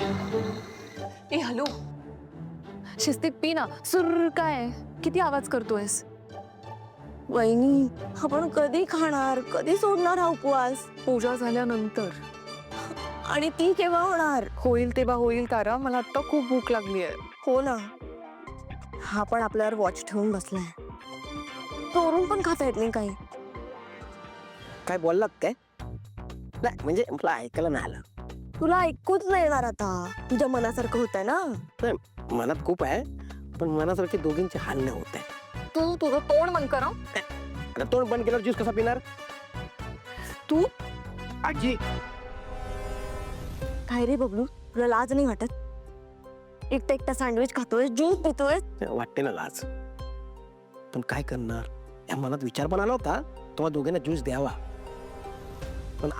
ए hello, शिस्तीत P ना. सुर काय किती आवाज करतोयस? वहिनी, आपण कधी खाणार, कधी सोडणार हा उपवास? पूजा झाल्यानंतर. आणि ती केव्हा होणार? होईल तेव्हा होईल तारा, मला आता खूप भूक लागली आहे. हो ना, हा पण आपल्यावर वॉच ठेवून बसलाय. चोरून पण खाता येत नाही काही. काय बोललात काय? नाही म्हणजे मला ऐकायला नाही आलं. तुला ऐकूच नाही येणार आता. तुझ्या मनासारखं होतंय ना. नाही, मनात खूप आहे, पण मनासारखे दोघींचे हाल नाही होत आहे. तू तुझं तोंड बंद कर. आता तोंड बंद केल्यावर ज्यूस कसा पिणार? तू आजी काय रे बबलू, तुला लाज नाही वाटत? एकटा एकटा सँडविच खातोय, ज्यूस पितोय. वाटते ना लाज, पण काय करणार? या मनात विचार पण आला होता तेव्हा दोघांना ज्यूस द्यावा, पण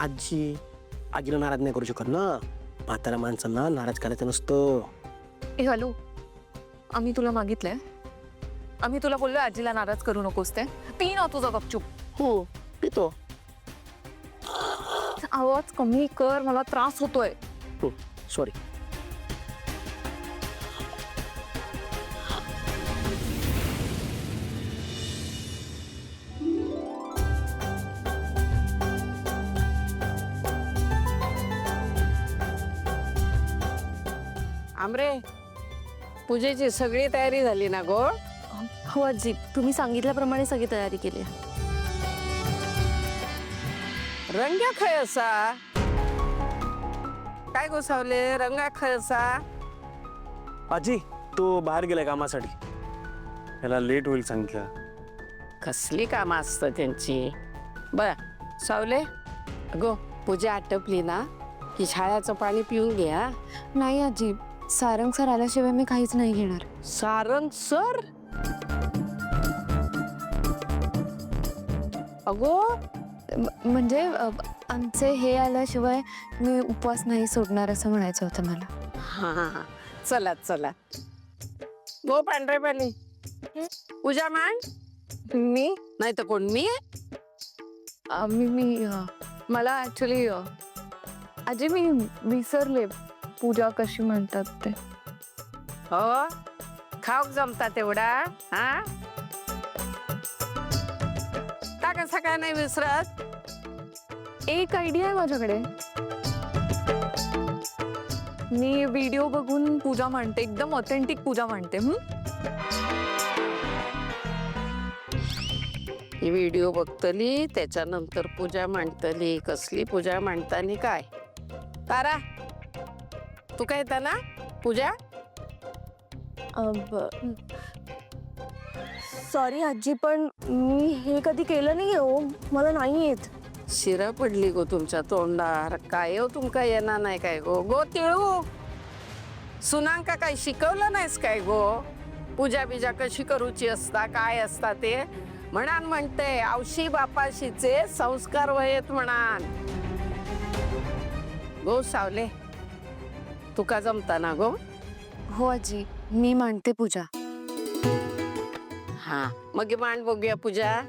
आजीला नाराज नाही करू शकत ना. म्हातारा माणसांना नाराज करायचं नसतं. ए हॅलो, आम्ही तुला मागितलंय, आम्ही तुला बोललोय आजीला नाराज करू नकोस. ते पी ना तुझा गपचूप. हो पितो. आवाज कमी कर, मला त्रास होतोय. सॉरी. आमरे, पूजेची सगळी तयारी झाली ना गो? हो आजी, तुम्ही सांगितल्याप्रमाणे सगळी तयारी केली आहे. रंग्या खय असा काय गोसावले? रंगा खय असा? आजी तो बाहेर गेलाय कामासाठी, याला लेट होईल सांगितलं. कसली कामं असतं त्यांची. बर सावले, गो पूजा आटपली ना की शाळाचं पाणी पिऊन घे. हा, नाही आजी, सारंग सर आल्याशिवाय मी काहीच नाही घेणार. सारंग सर? अगो म्हणजे आमचे हे आल्याशिवाय मी उपवास नाही सोडणार असं म्हणायचं होतं मला. हा, चला चला गो पांढरे पाणी. पूजा मांड. मी नाही तर कोण? मी मी मला ऍक्च्युली आजी मी विसरले पूजा कशी म्हणतात ते. हो, खाऊक जमता तेवढा. हा, का कसं काय नाही विसरत? एक आयडिया आहे माझ्याकडे. मी व्हिडिओ बघून पूजा मांडते, एकदम ऑथेंटिक पूजा मांडते. ही व्हिडिओ बघतली, त्याच्यानंतर पूजा मांडतली. कसली पूजा मांडतानी काय? तारा, तू काय येता ना पूजा? सॉरी आजी, पण मी हे कधी केलं नाही हो, मला नाही येत. शिरा पडली गो तुमच्या तोंडार. काय हो तुमका येणार नाही काय गो? गो तिळू, सुनांका काय शिकवलं नाहीस काय गो? पूजा बिजा कशी करूची असता, काय असता ते म्हणान. म्हणते आवशी बापाशीचे संस्कार वयेत म्हणान. गो सावले, तुका जमता ना गो? हो आजी, मी मांडते पूजा. हा, मग मांड बघूया पूजा.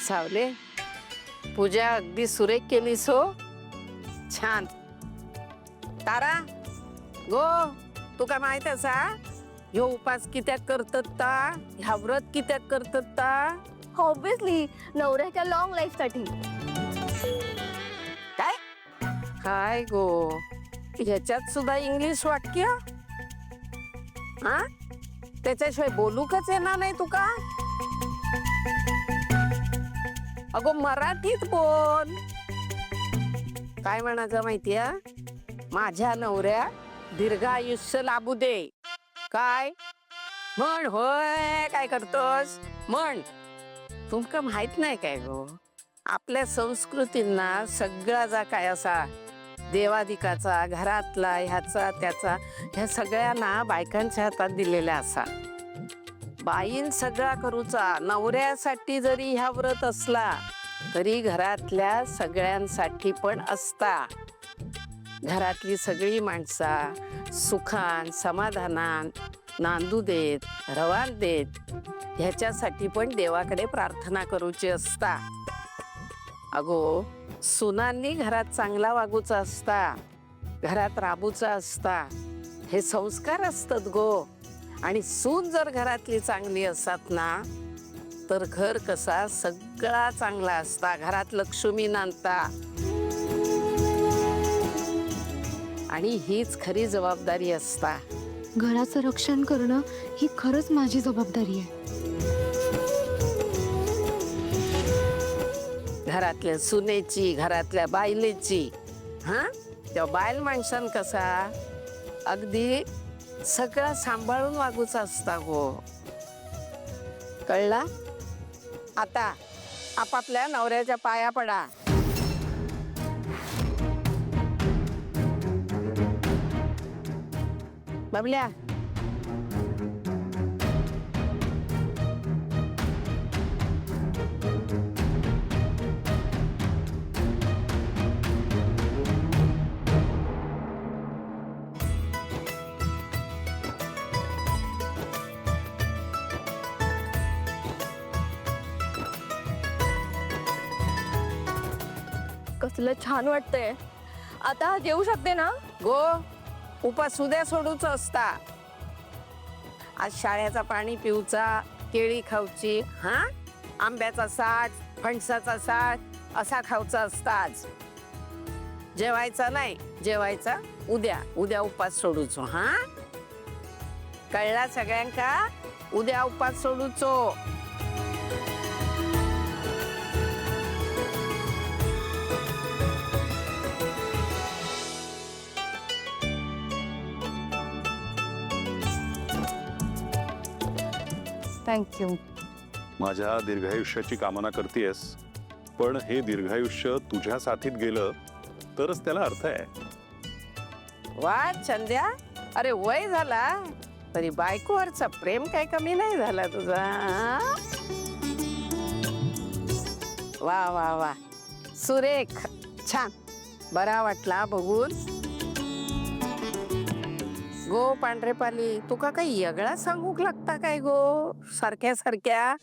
सावले पूजा अगदी सुरेख केलीस हो. छान. तारा गो तुका माहित असा ह्यो उपास कित्याक करतात ता, ह्या व्रत कित्याक करतात ता? ऑब्विसली नवऱ्याच्या लॉंग लाईफ साठी. काय गो ह्याच्यात सुद्धा इंग्लिश वाक्य हा त्याच्याशिवाय बोलूकच येणार नाही तुका. अगो मराठीत बोल. काय म्हणायचं माहितीये, माझ्या नवऱ्या दीर्घ आयुष्य लाभू दे. काय म्हण होय काय करतोस म्हण. तुमका माहित नाही काय गो आपल्या संस्कृतींना सगळा जा काय असा देवादिकाचा घरातला ह्याचा त्याचा ह्या सगळ्यांना बायकांच्या हातात दिलेल्या असा. बाईन सगळा करूचा. नवऱ्यासाठी जरी ह्या व्रत असला तरी घरातल्या सगळ्यांसाठी पण असता. घरातली सगळी माणसा सुखान समाधानान नांदू देत रवान देत ह्याच्यासाठी पण देवाकडे प्रार्थना करूची असता. अगो सुनांनी घरात चांगला वागूचा असता, घरात राबूचा असता. हे संस्कार असतात गो. आणि सून जर घरातली चांगली असतात ना तर घर कसा सगळा चांगला असता. घरात लक्ष्मी नांदता. आणि हीच खरी जबाबदारी असता. घराचं रक्षण करणं ही खरंच माझी जबाबदारी आहे. घरातल्या सुनेची घरातल्या बायलेची. हा त्या बायल माणसान कसा अगदी सगळं सांभाळून वागूचा असता गो. कळला. आता आपापल्या नवऱ्याच्या पाया पडा. बबल्या कसलं छान वाटतंय. आता जेवू शकते ना. गो उपास उद्या सोडूच असता. आज शाळेचा पाणी पिऊचा केळी खाऊची. हा आंब्याचा साठ फणसाचा साठ असा खाऊचा असता. आज जेवायचा नाही. जेवायचा उद्या. उद्या उपास सोडूचो. हा कळला सगळ्यांका. उद्या उपास सोडूचो. थँक्यू. माझ्या दीर्घायुष्याची कामना करतेस, पण हे दीर्घायुष्य तुझ्या साथीत गेलं तरच त्याला अर्थ आहे. वा चंद्या अरे वय झाला तरी बायकोवरचा प्रेम काय कमी नाही झाला तुझा. हा? वा वा वा सुरेख. छान बरा वाटला बघून. गो पांढरेपाली तुका काही वेगळा सांगूक लागता काय गो सारख्या सारख्या.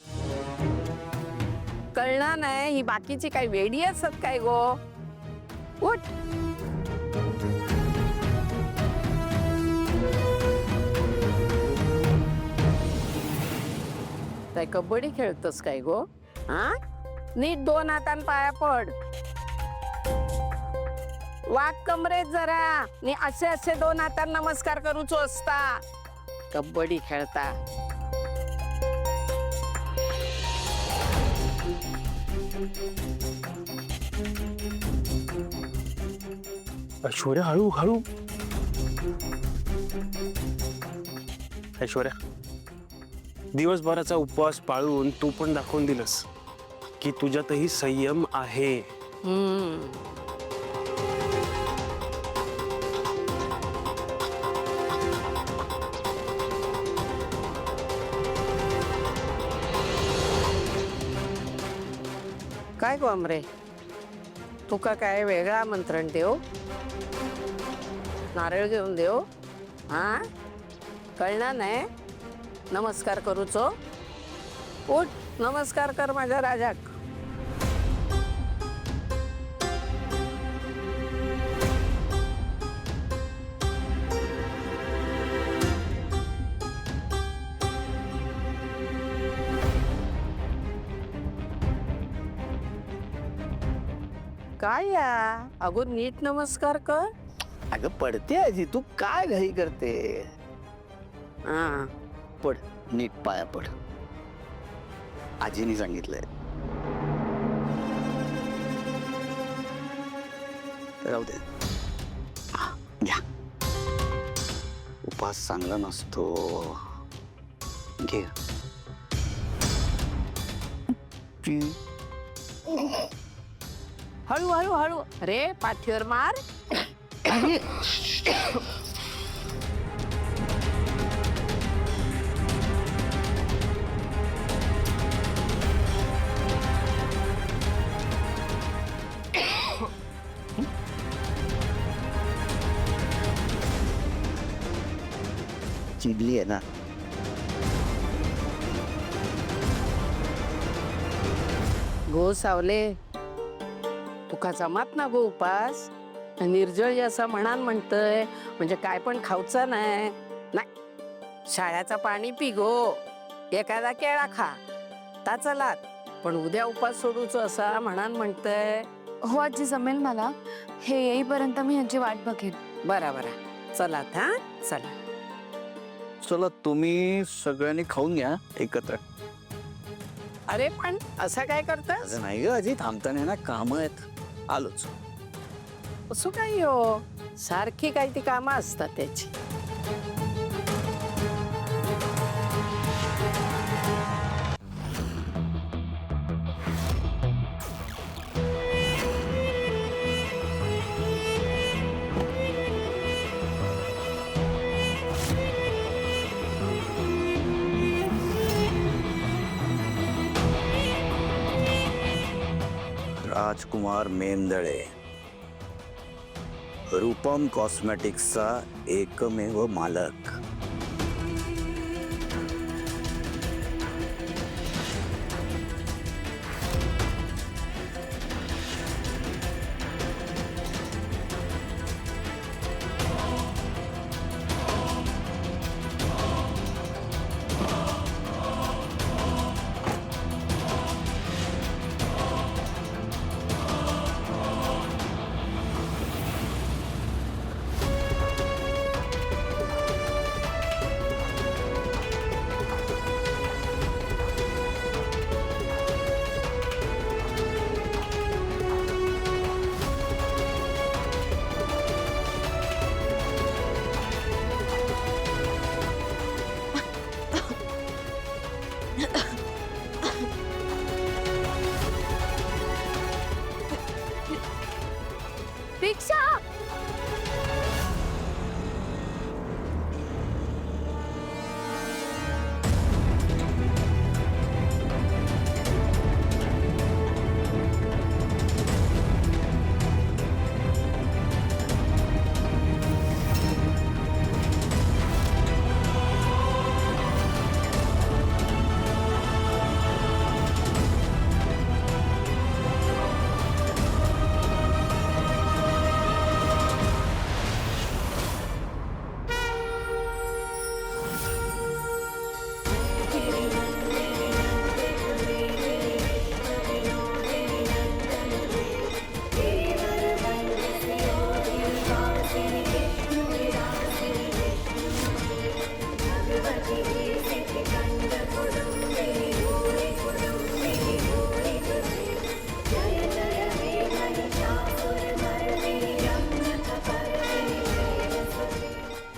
कळणार नाही ही बाकीची काही वेडी असत काय गो. उठ. काय कबड्डी खेळतोस काय गो. हा नीट 2 हातान पाया पड. वाक कमरेत जरा. नी असे असे 2 हातान नमस्कार करूचो असता. कबड्डी खेळता. ऐश्वर्या हळू हळू. ऐश्वर्या दिवसभराचा उपवास पाळून तू पण दाखवून दिलंस की तुझ्यातही संयम आहे. काय गो अमरे तुका काय वेगळं आमंत्रण देऊ. नारळ घेऊन देऊ. हा कळणार नाही. नमस्कार करूचो. उठ नमस्कार कर माझ्या राजाक. काय या अगो नीट नमस्कार कर. अगं पडते आजी, तू काय घाई करते? हा पड, नीट पाया पड. आजीने सांगितलंय. राहू दे. हा, घ्या. उपास चांगला नसतो. घे. हळू हळू हळू. अरे पाठीवर मार. चिडली आहे ना? गो सावले तुका जमात ना गो उपास. निर्जळी असं म्हणतय म्हणजे काय पण खाऊचा नाही. शाळ्याचं पाणी पी गो. एखादा केळा खा ता चलात. पण उद्या उपास सोडूच असा म्हणतय. हो आजी, जमेल मला. हे येईपर्यंत मी ह्याची वाट बघेन. बरा बरा चलात. हा चला. चला, तुम्ही सगळ्यांनी खाऊन घ्या एकत्र. अरे पण असं काय करतस? असं नाही ग आजी, थांबताना ना काम आहेत. आलोच. असं काय हो, सारखी काही ती कामं असतात त्याची. राजकुमार मेंदळे, रूपम कॉस्मेटिक्सचा एकमेव मालक. रिक्षा.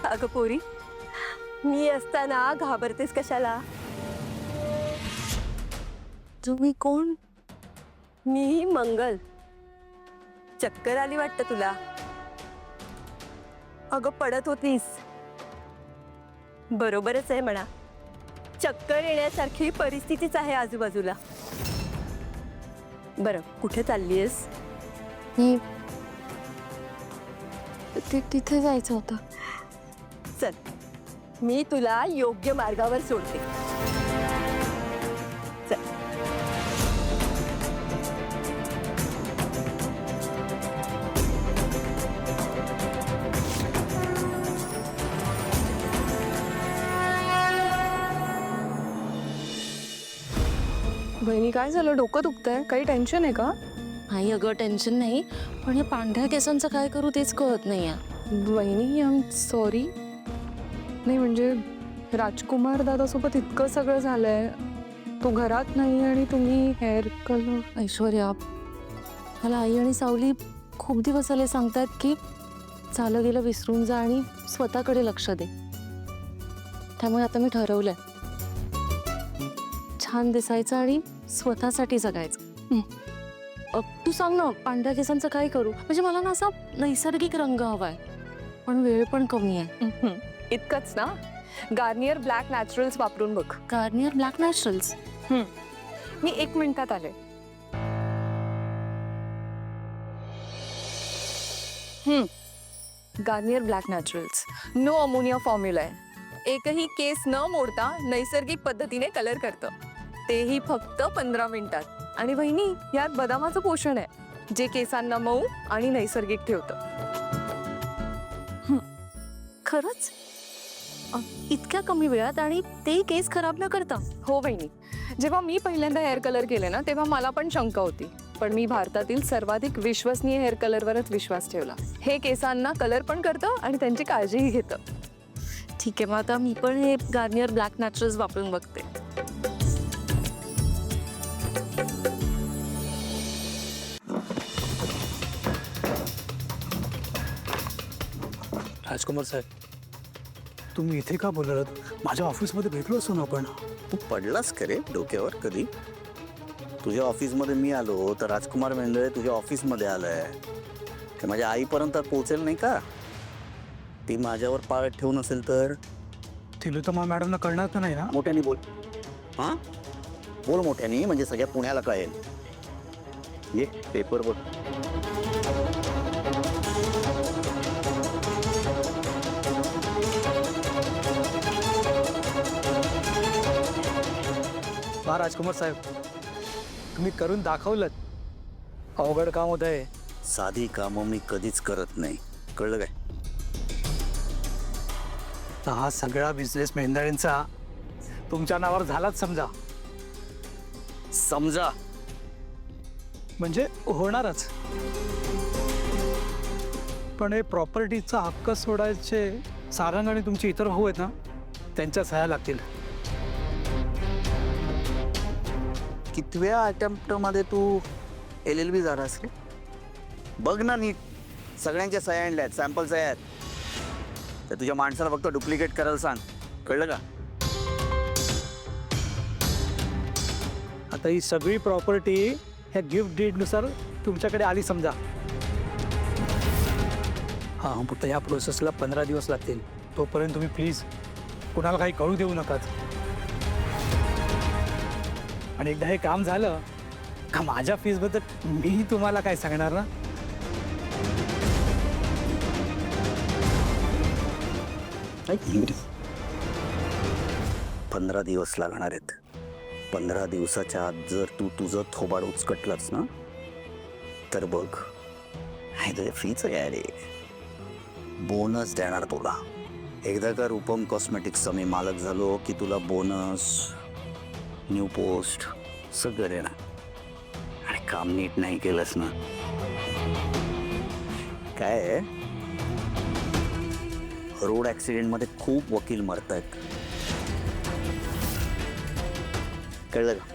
अगं पोरी, मी असताना घाबरतेस कशाला? तुम्ही कोण? मी मंगल. चक्कर आली वाटतं तुला? अगं पडत होतीस. बरोबरच आहे म्हणा. चक्कर येण्यासारखी परिस्थितीच आहे आजूबाजूला. बरं, कुठे चाललीयस? तिथे जायचं होतं. चल, मी तुला योग्य मार्गावर सोडते. चल. बहिणी, काय झालं? डोकं दुखतंय? काही टेन्शन आहे का? नाही अगं टेन्शन नाही, पण या पांढऱ्या केसांचं काय करू तेच कळत नाही वहिनी आय एम सॉरी. नाही म्हणजे राजकुमार दादासोबत इतकं सगळं झालंय, तो घरात नाही आणि तुम्ही हेअर कलर. ऐश्वर्या, मला आई आणि सावली खूप दिवस झाले सांगतात की झालं गेलं विसरून जा आणि स्वतःकडे लक्ष दे. त्यामुळे आता मी ठरवलंय छान दिसायचं आणि स्वतःसाठी जगायचं. तू सांग ना, पांढऱ्या केसांचं काय करू? म्हणजे मला ना असा नैसर्गिक रंग हवाय, पण वेळ पण कमी आहे. इतकंच ना, गार्नियर ब्लॅक नॅचरल्स वापरून बघ. Garnier black Naturals. मी 1 मिनिटात आले. Garnier black naturals no ammonia formula आहे. एकही केस न मोडता नैसर्गिक पद्धतीने कलर करतं, तेही फक्त 15 मिनिटात. आणि वहिनी, यात बदामाचं पोषण आहे जे केसांना मऊ आणि नैसर्गिक ठेवतं. खरंच? इतक्या कमी वेळात आणि ते केस खराब न करता? हो वहिनी, जेव्हा मी पहिल्यांदा हेअर कलर केले ना, तेव्हा मला पण शंका होती, पण मी भारतातील सर्वाधिक विश्वसनीय हेअर कलरवरच विश्वास ठेवला. हे केसांना कलर पण करतं आणि त्यांची काळजीही घेतं. ठीक आहे, मग आता मी पण हे गार्नियर ब्लॅक नॅचरल्स वापरून बघते. राजकुमार साहेब, तुम्ही इथे का बोलत? माझ्या ऑफिसमध्ये भेटलो असतो ना आपण. तू पडलास का रे डोक्यावर कधी? तुझ्या ऑफिसमध्ये मी आलो तर राजकुमार मेंदळे तुझ्या ऑफिसमध्ये आलंय, ते माझ्या आईपर्यंत पोहोचेल नाही का? ती माझ्यावर पाळ ठेवून असेल तर तिलोत्तमा मॅडमला कळणार तर नाही ना? मोठ्याने बोल. हा, बोल मोठ्याने, म्हणजे सगळ्या पुण्याला कळेल. ये पेपर बघ. वा राजकुमार साहेब, तुम्ही करून दाखवलं. अवघड काम होत आहे. साधी कामं मी कधीच करत नाही, कळलं काय? तर हा सगळा बिझनेस मेंढाळींचा तुमच्या नावावर झालाच समजा. समजा म्हणजे होणारच. पण हे प्रॉपर्टीचा हक्क सोडायचे सारंग आणि तुमचे इतर भाऊ आहेत ना, त्यांच्या सह्या लागतील. कितव्या अटेम्प्ट मध्ये तू LLB झालास रे? बघ ना नीट, सगळ्यांच्या सह्या आणल्यात, सॅम्पल सह्या आहेत. तर तुझ्या माणसाला फक्त डुप्लिकेट करायला सांग, कळलं का? आता ही सगळी प्रॉपर्टी ह्या गिफ्ट डीडनुसार तुमच्याकडे आली समजा. हां, फक्त ह्या प्रोसेसला 15 दिवस लागतील. तोपर्यंत तुम्ही प्लीज कुणाला काही कळू देऊ नकात. आणि एकदा हे काम झालं का माझ्या फीसबद्दल मी तुम्हाला काय सांगणार ना. 15 दिवस लागणार आहेत. 15 दिवसाच्या आत जर तू तुझं थोबाड उचकटलंच ना, तर बघ, तुझ्या फीचं काय रे, बोनस देणार तुला. एकदा का रूपम कॉस्मेटिक्सचा मी मालक झालो की तुला बोनस, न्यू पोस्ट सगळं देणार. आणि काम नीट नाही केलंस ना, काय आहे, रोड ॲक्सिडेंटमध्ये खूप वकील मरतायत, कळलं का?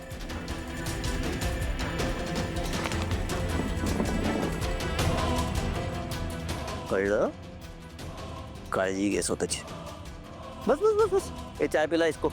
कळलं? काळजी घे स्वतःची. बस बस बस बस, हे चाय पिला इसको.